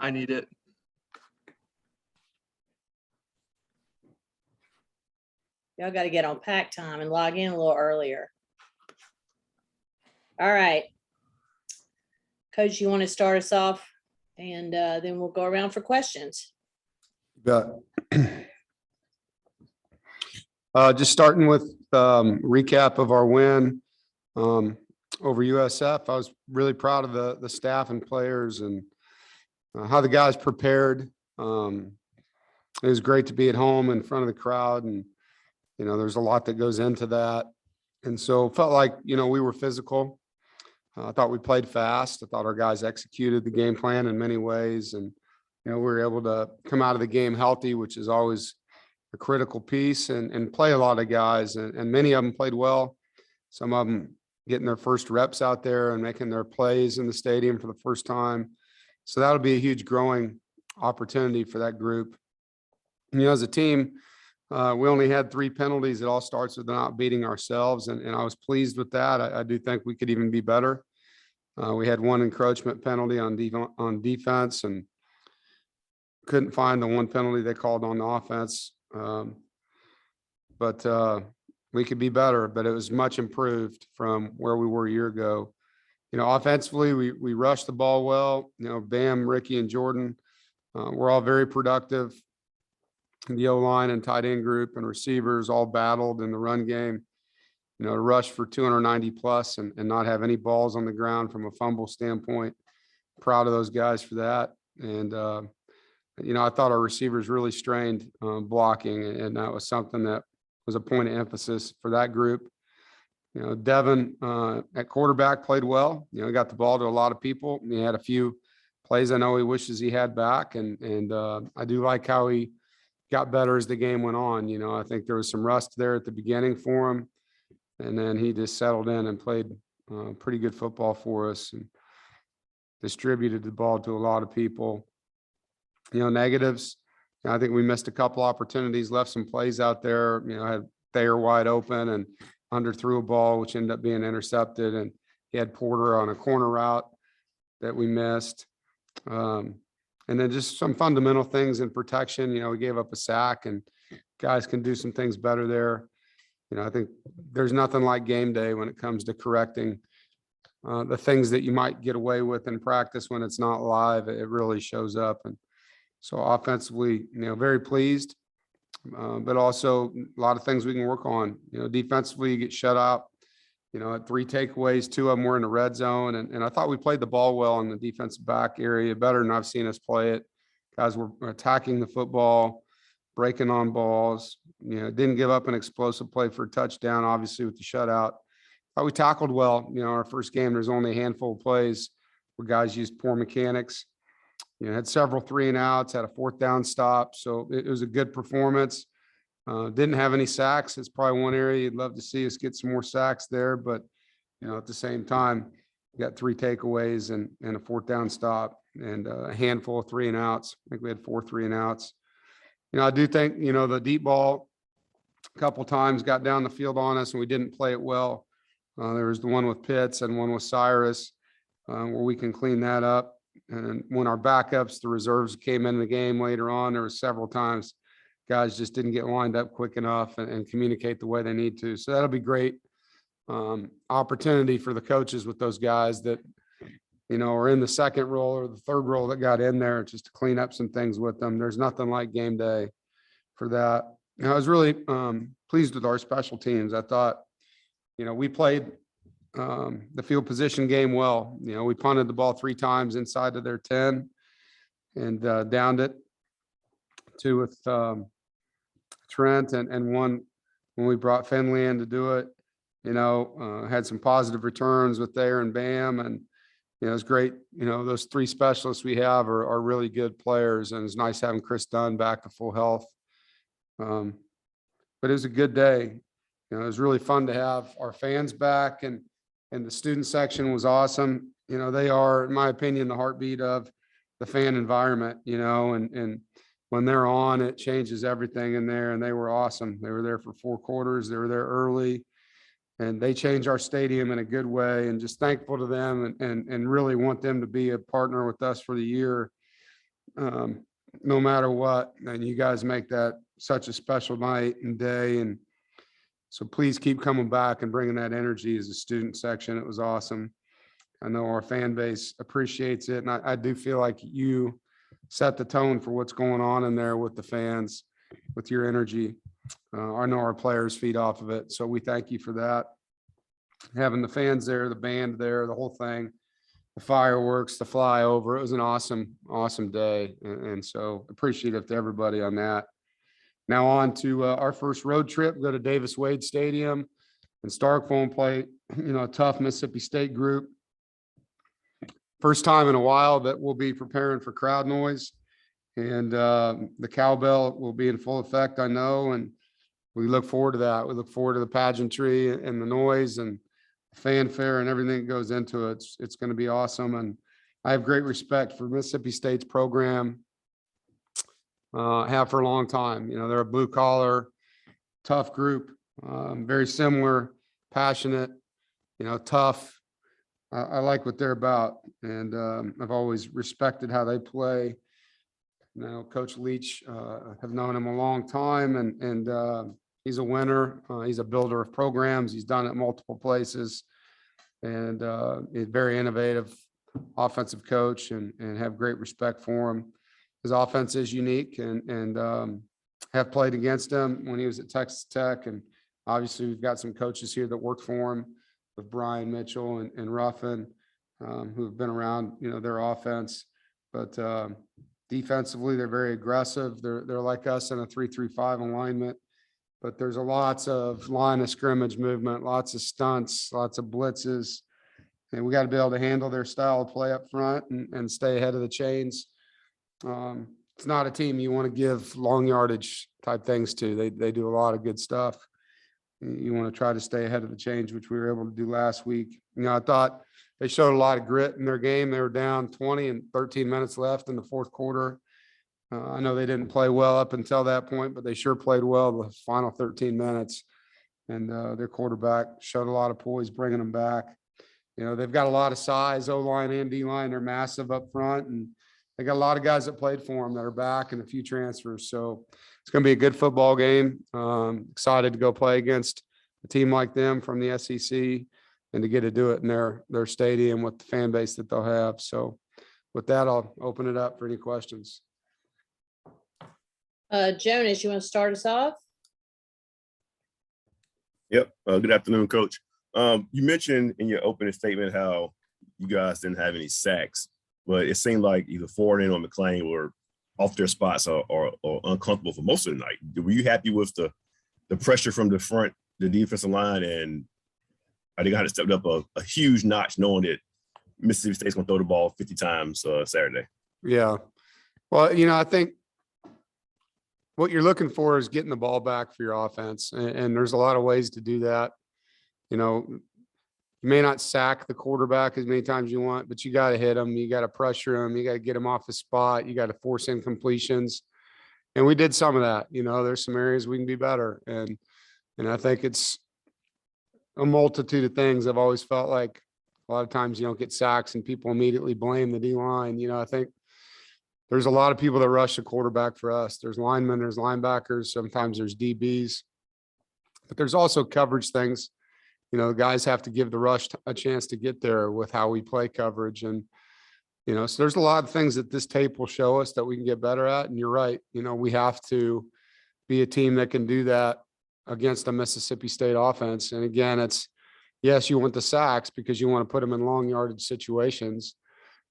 I need it. Y'all got to get on pack time and log in a little earlier. All right. Coach, you want to start us off, and then we'll go around for questions. Bet. Just starting with recap of our win over USF. I was really proud of the staff and players and how the guys prepared. It was great to be at home in front of the crowd, and there's a lot that goes into that. And so it felt like we were physical. I thought we played fast. I thought our guys executed the game plan in many ways, and we were able to come out of the game healthy, which is always a critical piece, and play a lot of guys, and many of them played well. Some of them getting their first reps out there and making their plays in the stadium for the first time. So that'll be a huge growing opportunity for that group. As a team, we only had 3 penalties. It all starts with not beating ourselves, and I was pleased with that. I do think we could even be better. We had 1 encroachment penalty on defense, and couldn't find the 1 penalty they called on the offense. But we could be better, but it was much improved from where we were a year ago. Offensively, we rushed the ball well. Bam, Ricky, and Jordan were all very productive. The O-line and tight end group and receivers all battled in the run game, to rush for 290 plus and not have any balls on the ground from a fumble standpoint. Proud of those guys for that. And, I thought our receivers really strained blocking, and that was something that was a point of emphasis for that group. Devin at quarterback played well. He got the ball to a lot of people. He had a few plays I know he wishes he had back, and I do like how he got better as the game went on. I think there was some rust there at the beginning for him, and then he just settled in and played pretty good football for us and distributed the ball to a lot of people. Negatives, I think we missed a couple opportunities, left some plays out there. Had Thayer wide open and underthrew a ball, which ended up being intercepted, and he had Porter on a corner route that we missed. And then just some fundamental things in protection. We gave up a sack, and guys can do some things better there. I think there's nothing like game day when it comes to correcting the things that you might get away with in practice when it's not live. It really shows up. And so offensively, very pleased, but also a lot of things we can work on. Defensively, you get shut out. At 3 takeaways, 2 of them were in the red zone. And I thought we played the ball well in the defensive back area, better than I've seen us play it. Guys were attacking the football, breaking on balls, didn't give up an explosive play for a touchdown, obviously, with the shutout. Thought we tackled well. Our first game, there's only a handful of plays where guys used poor mechanics. Had several 3 and outs, had a 4th down stop. So it was a good performance. Didn't have any sacks. It's probably one area you'd love to see us get some more sacks there. But, at the same time, we got 3 takeaways and a 4th down stop and a handful of 3 and outs. I think we had 4 3 and outs. I do think, the deep ball a couple times got down the field on us and we didn't play it well. There was the one with Pitts and one with Cyrus where we can clean that up. And when our backups, the reserves came in the game later on, there were several times guys just didn't get lined up quick enough and communicate the way they need to. So that'll be great opportunity for the coaches with those guys that, are in the second role or the third role that got in there, just to clean up some things with them. There's nothing like game day for that. I was really pleased with our special teams. I thought, we played the field position game well. We punted the ball 3 times inside of their 10 and downed it. 2 with Trent and 1 when we brought Finley in to do it. Had some positive returns with Thayer and Bam, and it was great. Those 3 specialists we have are really good players, and it's nice having Chris Dunn back to full health. But it was a good day. It was really fun to have our fans back, and the student section was awesome. They are, in my opinion, the heartbeat of the fan environment, and when they're on, it changes everything in there, and they were awesome. They were there for 4 quarters. They were there early, and they changed our stadium in a good way, and just thankful to them and really want them to be a partner with us for the year. no matter what. And you guys make that such a special night and day. And so please keep coming back and bringing that energy as a student section. It was awesome. I know our fan base appreciates it. And I do feel like you set the tone for what's going on in there with the fans, with your energy. I know our players feed off of it. So we thank you for that. Having the fans there, the band there, the whole thing, the fireworks, the flyover. It was an awesome, awesome day. And so appreciative to everybody on that. Now on to our first road trip, go to Davis Wade Stadium and Starkville and play, a tough Mississippi State group. First time in a while that we'll be preparing for crowd noise, and the cowbell will be in full effect, I know, and we look forward to that. We look forward to the pageantry and the noise and fanfare and everything that goes into it. It's going to be awesome. And I have great respect for Mississippi State's program. Have for a long time. They're a blue collar, tough group, very similar, passionate, tough. I like what they're about. And I've always respected how they play. Coach Leach, have known him a long time, and he's a winner. He's a builder of programs. He's done it multiple places, and he's very innovative offensive coach, and have great respect for him. His offense is unique, and have played against him when he was at Texas Tech. And obviously we've got some coaches here that worked for him with Brian Mitchell and Ruffin, who have been around, their offense. But defensively, they're very aggressive. They're like us in a 3-3-5 alignment, but there's lots of line of scrimmage movement, lots of stunts, lots of blitzes, and we got to be able to handle their style of play up front and stay ahead of the chains. It's not a team you want to give long yardage type things to. They do a lot of good stuff. You want to try to stay ahead of the change, which we were able to do last week. I thought they showed a lot of grit in their game. They were down 20 and 13 minutes left in the fourth quarter. I know they didn't play well up until that point, but they sure played well the final 13 minutes. And their quarterback showed a lot of poise, bringing them back. They've got a lot of size, O-line and D-line. They're massive up front, and they got a lot of guys that played for them that are back and a few transfers. So it's going to be a good football game. Excited to go play against a team like them from the SEC and to get to do it in their stadium with the fan base that they'll have. So with that, I'll open it up for any questions. Jonas, you want to start us off? Yep. Good afternoon, Coach. You mentioned in your opening statement how you guys didn't have any sacks, but it seemed like either Forden or McClain were off their spots or uncomfortable for most of the night. Were you happy with the pressure from the front, the defensive line, and I think I had to step up a huge notch knowing that Mississippi State's going to throw the ball 50 times Saturday? Yeah. Well, I think what you're looking for is getting the ball back for your offense. And there's a lot of ways to do that. You may not sack the quarterback as many times as you want, but you got to hit him. You got to pressure him. You got to get him off his spot. You got to force incompletions. And we did some of that. There's some areas we can be better. And I think it's a multitude of things. I've always felt like a lot of times you don't get sacks and people immediately blame the D-line. I think there's a lot of people that rush the quarterback for us. There's linemen, there's linebackers, sometimes there's DBs, but there's also coverage things. The guys have to give the rush a chance to get there with how we play coverage. And, so there's a lot of things that this tape will show us that we can get better at. And you're right. We have to be a team that can do that against a Mississippi State offense. And again, it's, yes, you want the sacks because you want to put them in long yardage situations.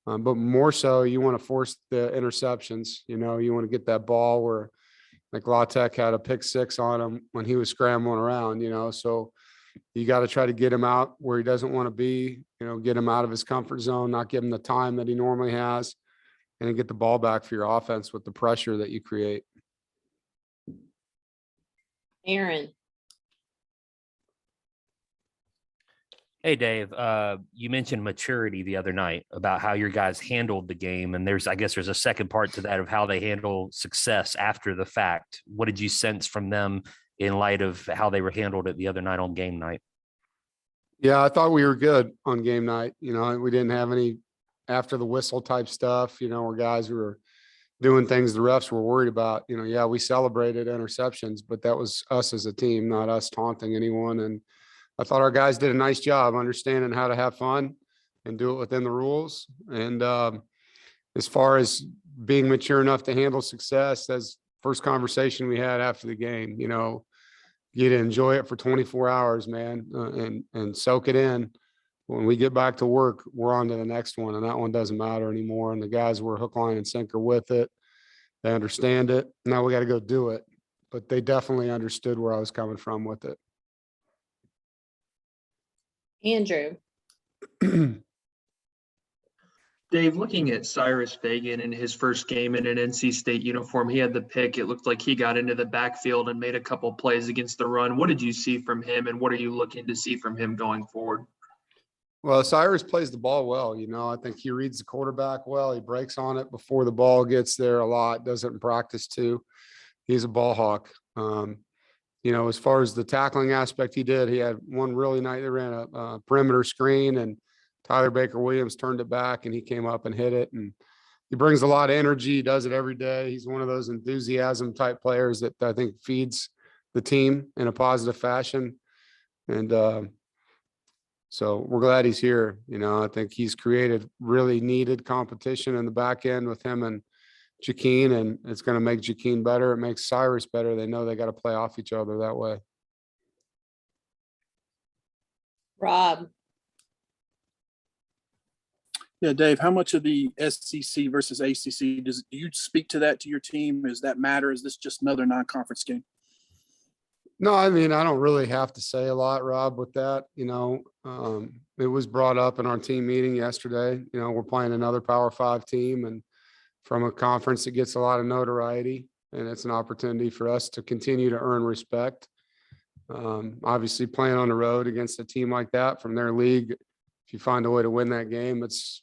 But more so, you want to force the interceptions. You want to get that ball where, like, La Tech had a pick six on him when he was scrambling around, so you got to try to get him out where he doesn't want to be, get him out of his comfort zone, not give him the time that he normally has, and then get the ball back for your offense with the pressure that you create. Aaron. Hey, Dave, you mentioned maturity the other night about how your guys handled the game. And I guess there's a second part to that of how they handle success after the fact. What did you sense from them in light of how they were handled it the other night on game night? Yeah, I thought we were good on game night. We didn't have any after the whistle type stuff, where guys were, doing things the refs were worried about. Yeah, we celebrated interceptions, but that was us as a team, not us taunting anyone. And I thought our guys did a nice job understanding how to have fun and do it within the rules. And as far as being mature enough to handle success, that's first conversation we had after the game. You to enjoy it for 24 hours, man, and soak it in. When we get back to work, we're on to the next one, and that one doesn't matter anymore. And the guys were hook, line, and sinker with it. They understand it. Now we got to go do it. But they definitely understood where I was coming from with it. Andrew. Dave, looking at Cyrus Fagan in his first game in an NC State uniform, he had the pick. It looked like he got into the backfield and made a couple plays against the run. What did you see from him, and what are you looking to see from him going forward? Well, Cyrus plays the ball well. I think he reads the quarterback well. He breaks on it before the ball gets there a lot, does it in practice too. He's a ball hawk. As far as the tackling aspect, he had one really nice, they ran a perimeter screen, and Tyler Baker-Williams turned it back and he came up and hit it. And he brings a lot of energy. He does it every day. He's one of those enthusiasm type players that I think feeds the team in a positive fashion. And so we're glad he's here. I think he's created really needed competition in the back end with him and Jaqueen, and it's going to make Jaqueen better. It makes Cyrus better. They know they got to play off each other that way. Rob. Yeah, Dave, how much of the SEC versus ACC do you speak to that to your team? Does that matter? Is this just another non-conference game? No, I don't really have to say a lot, Rob, with that. It was brought up in our team meeting yesterday. We're playing another Power 5 team, and from a conference that gets a lot of notoriety, and it's an opportunity for us to continue to earn respect. Obviously, playing on the road against a team like that from their league, if you find a way to win that game, it's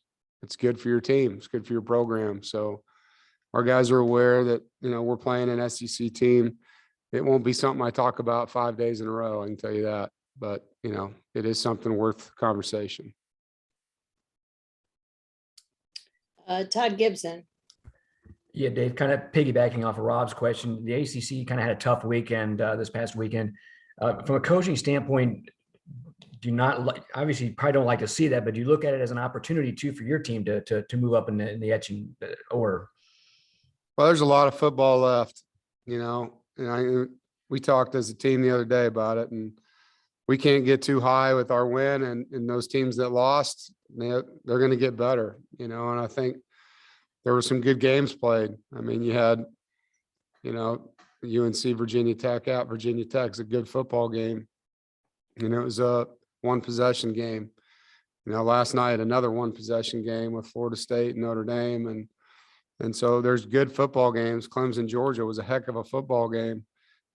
good for your team. It's good for your program. So our guys are aware that, we're playing an SEC team. It won't be something I talk about 5 days in a row, I can tell you that. But, it is something worth conversation. Todd Gibson. Yeah, Dave, kind of piggybacking off of Rob's question, the ACC kind of had a tough weekend this past weekend. From a coaching standpoint, do not like, obviously you probably don't like to see that, but do you look at it as an opportunity too for your team to move up in the etching order? Well, there's a lot of football left, we talked as a team the other day about it, and we can't get too high with our win, and those teams that lost, they're going to get better, and I think there were some good games played. You had, UNC Virginia Tech at Virginia Tech's a good football game. It was a one possession game. Last night, another one possession game with Florida State and Notre Dame. And so there's good football games. Clemson, Georgia was a heck of a football game.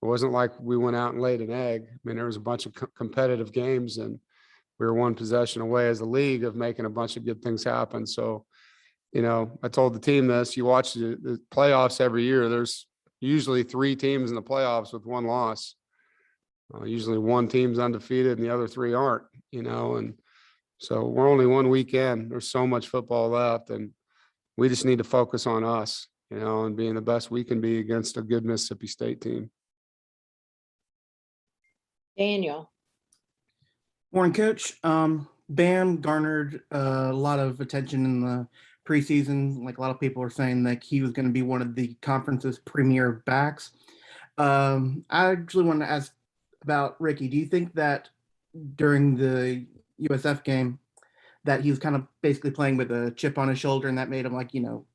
It wasn't like we went out and laid an egg. There was a bunch of competitive games, and we were one possession away as a league of making a bunch of good things happen. So, I told the team this, you watch the playoffs every year, there's usually 3 teams in the playoffs with 1 loss. Usually one team's undefeated and the other 3 aren't, and so we're only 1 weekend. There's so much football left, and we just need to focus on us, and being the best we can be against a good Mississippi State team. Daniel. Morning, Coach. Bam garnered a lot of attention in the preseason. Like a lot of people are saying that he was going to be one of the conference's premier backs. I actually want to ask about Ricky. Do you think that during the USF game that he was kind of basically playing with a chip on his shoulder, and that made him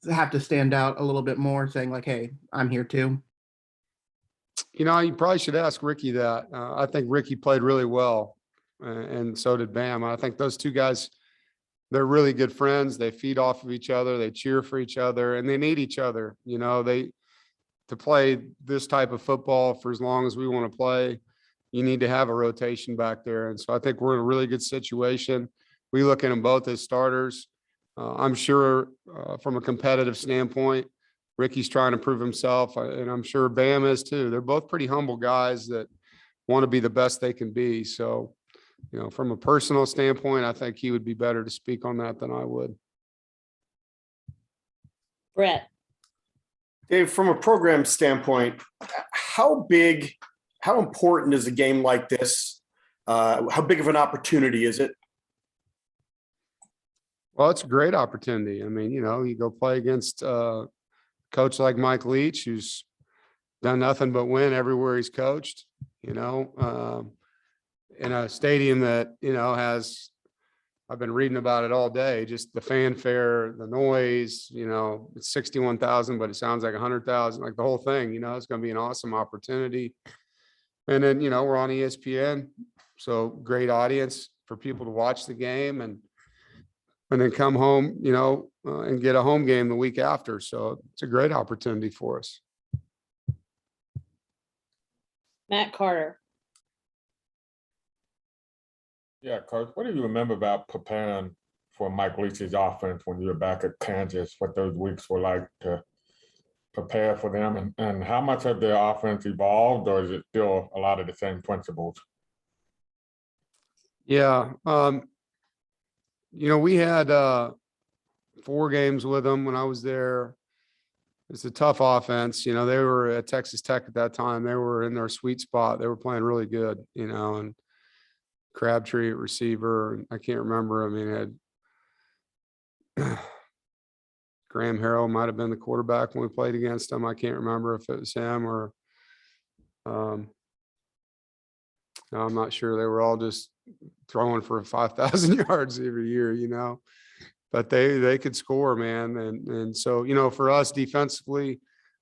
have to stand out a little bit more, saying like, hey, I'm here too? You probably should ask Ricky that. I think Ricky played really well, and so did Bam. I think those 2 guys, they're really good friends. They feed off of each other. They cheer for each other, and they need each other. To play this type of football for as long as we want to play, you need to have a rotation back there. And so I think we're in a really good situation. We look at them both as starters. I'm sure from a competitive standpoint, Ricky's trying to prove himself, and I'm sure Bam is too. They're both pretty humble guys that want to be the best they can be. So, from a personal standpoint, I think he would be better to speak on that than I would. Brett, Dave, from a program standpoint, how important is a game like this? How big of an opportunity is it? Well, it's a great opportunity. I mean, you go play against a coach like Mike Leach, who's done nothing but win everywhere he's coached, in a stadium that, has, I've been reading about it all day, just the fanfare, the noise, it's 61,000, but it sounds like 100,000, like the whole thing, it's going to be an awesome opportunity. And then, we're on ESPN, so great audience for people to watch the game and then come home, and get a home game the week after. So it's a great opportunity for us. Matt Carter. Yeah, Coach, what do you remember about preparing for Mike Leach's offense when you were back at Kansas? What those weeks were like to prepare for them, and how much have their offense evolved, or is it still a lot of the same principles? Yeah. We had 4 games with them when I was there. It's a tough offense. They were at Texas Tech at that time. They were in their sweet spot. They were playing really good, and Crabtree at receiver. And I can't remember. I mean, had Graham Harrell might have been the quarterback when we played against him. I can't remember if it was him or I'm not sure. They were all just throwing for 5,000 yards every year, but they could score, man. And so, for us defensively,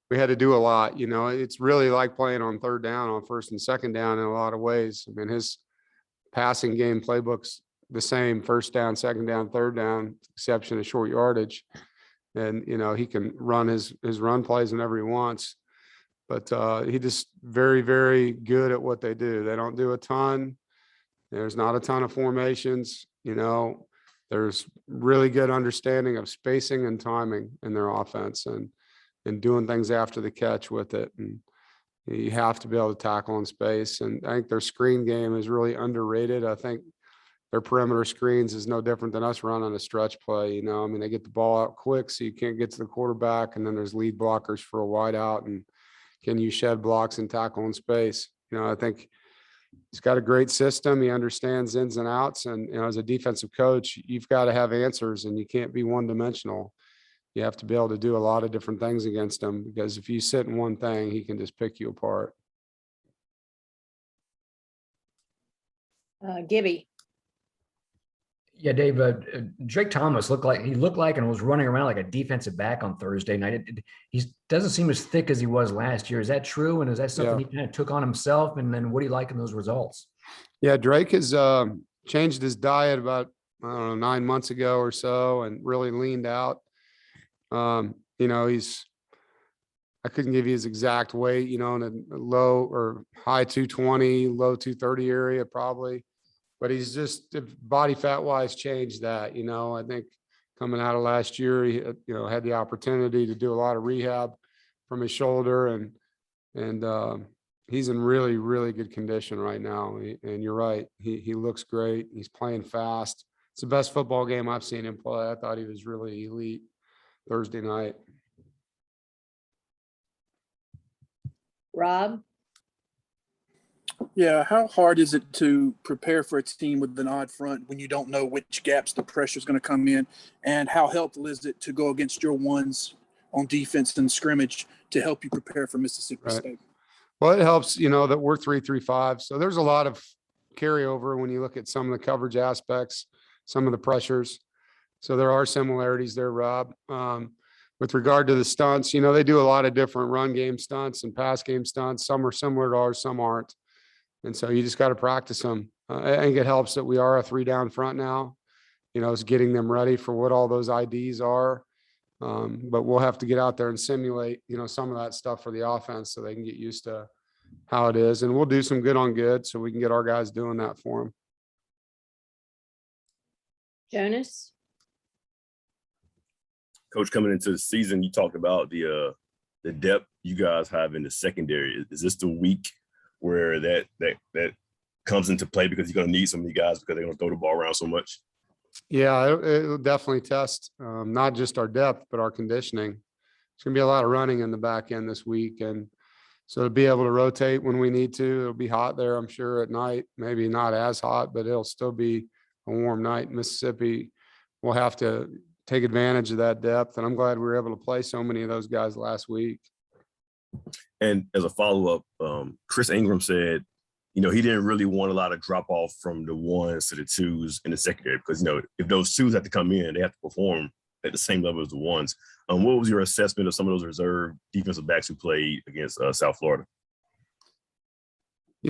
we had to do a lot. It's really like playing on third down, on first and second down in a lot of ways. I mean, his passing game playbook's the same: first down, second down, third down, exception of short yardage. And, he can run his run plays whenever he wants. But he just very, very good at what they do. They don't do a ton. There's not a ton of formations. There's really good understanding of spacing and timing in their offense and doing things after the catch with it. And you have to be able to tackle in space. And I think their screen game is really underrated. I think their perimeter screens is no different than us running a stretch play. I mean, they get the ball out quick, so you can't get to the quarterback. And then there's lead blockers for a wide out, and can you shed blocks and tackle in space? I think he's got a great system. He understands ins and outs. And, as a defensive coach, you've got to have answers, and you can't be one-dimensional. You have to be able to do a lot of different things against him, because if you sit in one thing, he can just pick you apart. Gibby. Yeah, Dave, Drake Thomas looked like and was running around like a defensive back on Thursday night. He doesn't seem as thick as he was last year. Is that true? And is that something he kind of took on himself? And then what do you like in those results? Yeah, Drake has changed his diet about, 9 months ago or so, and really leaned out. I couldn't give you his exact weight, in a low or high 220, low 230 area probably. But he's just, body fat wise, changed that. I think coming out of last year, he had the opportunity to do a lot of rehab from his shoulder, and he's in really, really good condition right now. And you're right, he looks great. He's playing fast. It's the best football game I've seen him play. I thought he was really elite Thursday night. Rob. Yeah, how hard is it to prepare for a team with an odd front when you don't know which gaps the pressure is going to come in? And how helpful is it to go against your ones on defense and scrimmage to help you prepare for Mississippi State? Well, it helps, that we're 3-3-5. So there's a lot of carryover when you look at some of the coverage aspects, some of the pressures. So there are similarities there, Rob. With regard to the stunts, they do a lot of different run game stunts and pass game stunts. Some are similar to ours, some aren't. And so you just got to practice them. I think it helps that we are a 3-down front now, it's getting them ready for what all those IDs are. But we'll have to get out there and simulate, some of that stuff for the offense so they can get used to how it is. And we'll do some good on good so we can get our guys doing that for them. Jonas. Coach, coming into the season, you talked about the depth you guys have in the secondary. Is this the week where that comes into play, because you're going to need some of you guys because they're going to throw the ball around so much? Yeah, it'll definitely test not just our depth, but our conditioning. gonna be a lot of running in the back end this week. And so to be able to rotate when we need to, it'll be hot there, I'm sure, at night, maybe not as hot, but it'll still be a warm night in Mississippi. We'll have to take advantage of that depth. And I'm glad we were able to play so many of those guys last week. And as a follow-up, Chris Ingram said, he didn't really want a lot of drop off from the ones to the twos in the secondary because, if those twos have to come in, they have to perform at the same level as the ones. What was your assessment of some of those reserve defensive backs who played against South Florida?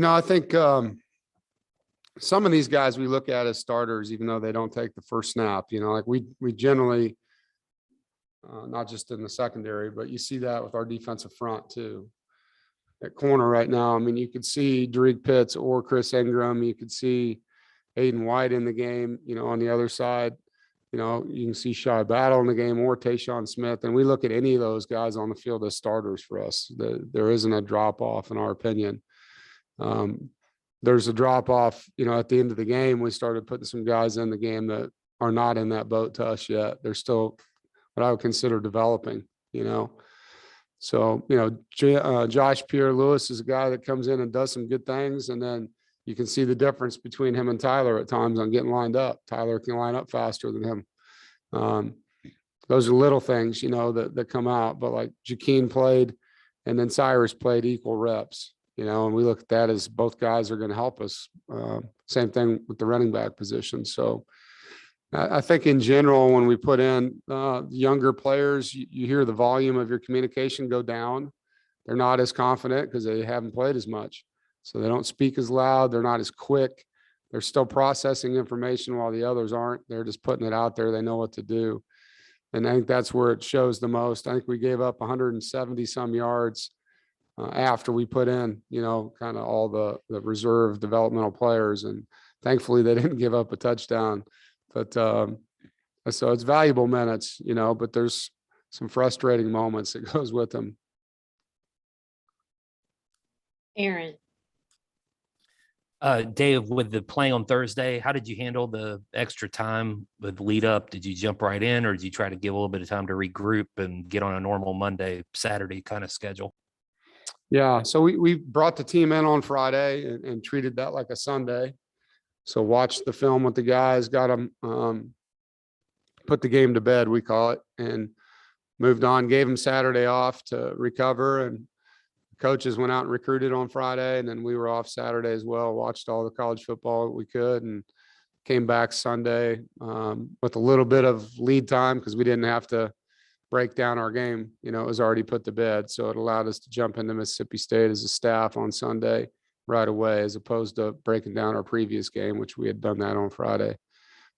I think some of these guys we look at as starters, even though they don't take the first snap, like we generally, not just in the secondary, but you see that with our defensive front too. At corner right now, I mean, you could see Derek Pitts or Chris Ingram. You could see Aiden White in the game, on the other side. You can see Shy Battle in the game or Tayshawn Smith. And we look at any of those guys on the field as starters for us. There isn't a drop off in our opinion. There's a drop off, at the end of the game. We started putting some guys in the game that are not in that boat to us yet. They're still what I would consider developing, So, Josh Pierre-Lewis is a guy that comes in and does some good things. And then you can see the difference between him and Tyler at times on getting lined up. Tyler can line up faster than him. Those are little things, that come out. But like Jakeem played and then Cyrus played equal reps, and we look at that as both guys are going to help us. Same thing with the running back position. So I think in general, when we put in younger players, you hear the volume of your communication go down. They're not as confident because they haven't played as much. So they don't speak as loud. They're not as quick. They're still processing information while the others aren't. They're just putting it out there. They know what to do. And I think that's where it shows the most. I think we gave up 170 some yards after we put in, kind of all the reserve developmental players. And thankfully they didn't give up a touchdown. But so it's valuable minutes, but there's some frustrating moments that goes with them. Aaron. Dave, with the playing on Thursday, how did you handle the extra time with lead up? Did you jump right in or did you try to give a little bit of time to regroup and get on a normal Monday, Saturday kind of schedule? Yeah. So we brought the team in on Friday and treated that like a Sunday. So watched the film with the guys, got them, put the game to bed, we call it, and moved on, gave them Saturday off to recover. And coaches went out and recruited on Friday. And then we were off Saturday as well, watched all the college football we could and came back Sunday with a little bit of lead time because we didn't have to break down our game. It was already put to bed. So it allowed us to jump into Mississippi State as a staff on Sunday right away, as opposed to breaking down our previous game, which we had done that on Friday.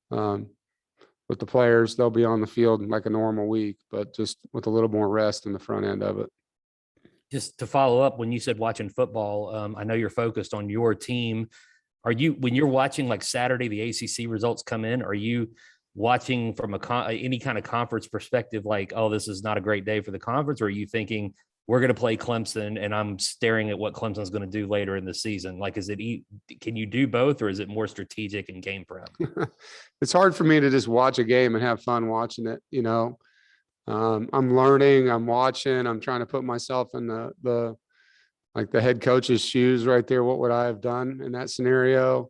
With the players, they'll be on the field like a normal week, but just with a little more rest in the front end of it. Just to follow up, when you said watching football, I know you're focused on your team. When you're watching like Saturday, the ACC results come in, are you watching from any kind of conference perspective, like, oh, this is not a great day for the conference? Or are you thinking we're going to play Clemson and I'm staring at what Clemson's going to do later in the season? Like, can you do both or is it more strategic and game prep? It's hard for me to just watch a game and have fun watching it. I'm learning, I'm watching, I'm trying to put myself in the head coach's shoes right there. What would I have done in that scenario?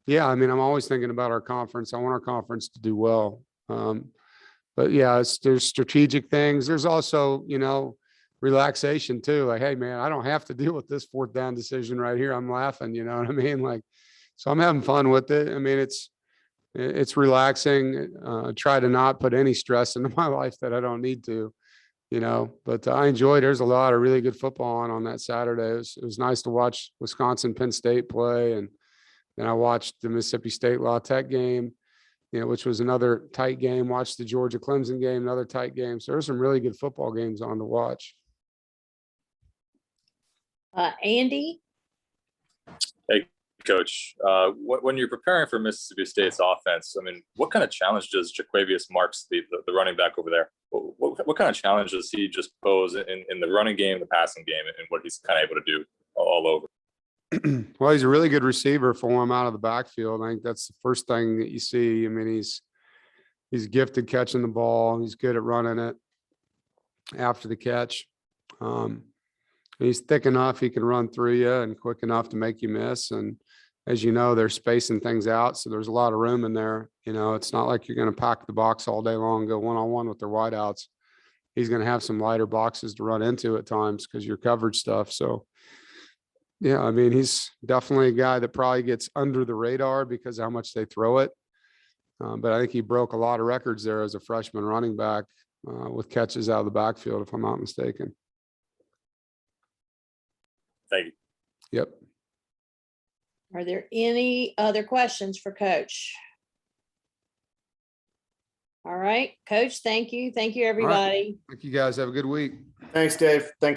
Yeah, I mean, I'm always thinking about our conference. I want our conference to do well. But yeah, there's strategic things. There's also, relaxation too. Like, hey man, I don't have to deal with this 4th down decision right here. I'm laughing, you know what I mean? So I'm having fun with it. I mean, it's relaxing. Try to not put any stress into my life that I don't need to, but I enjoyed, there's a lot of really good football on that Saturday. It was nice to watch Wisconsin, Penn State play. And then I watched the Mississippi State La Tech game, which was another tight game. Watched the Georgia Clemson game, another tight game. So there's some really good football games on to watch. Andy? Hey, Coach. When you're preparing for Mississippi State's offense, I mean, what kind of challenge does Jaquavius Marks, the running back over there, what kind of challenge does he just pose in the running game, the passing game, and what he's kind of able to do all over? Well, he's a really good receiver for him out of the backfield. I think that's the first thing that you see. I mean, he's gifted catching the ball. He's good at running it. after the catch. He's thick enough, he can run through you and quick enough to make you miss. And as you know, they're spacing things out. So there's a lot of room in there. You know, it's not like you're going to pack the box all day long, and go one-on-one with their wideouts. He's going to have some lighter boxes to run into at times because your coverage stuff. So yeah, I mean, he's definitely a guy that probably gets under the radar because of how much they throw it. But I think he broke a lot of records there as a freshman running back with catches out of the backfield, if I'm not mistaken. Thank you. Yep. Are there any other questions for Coach? All right, Coach, thank you. Thank you, everybody. Thank you guys. Have a good week. Thanks, Dave. Thanks.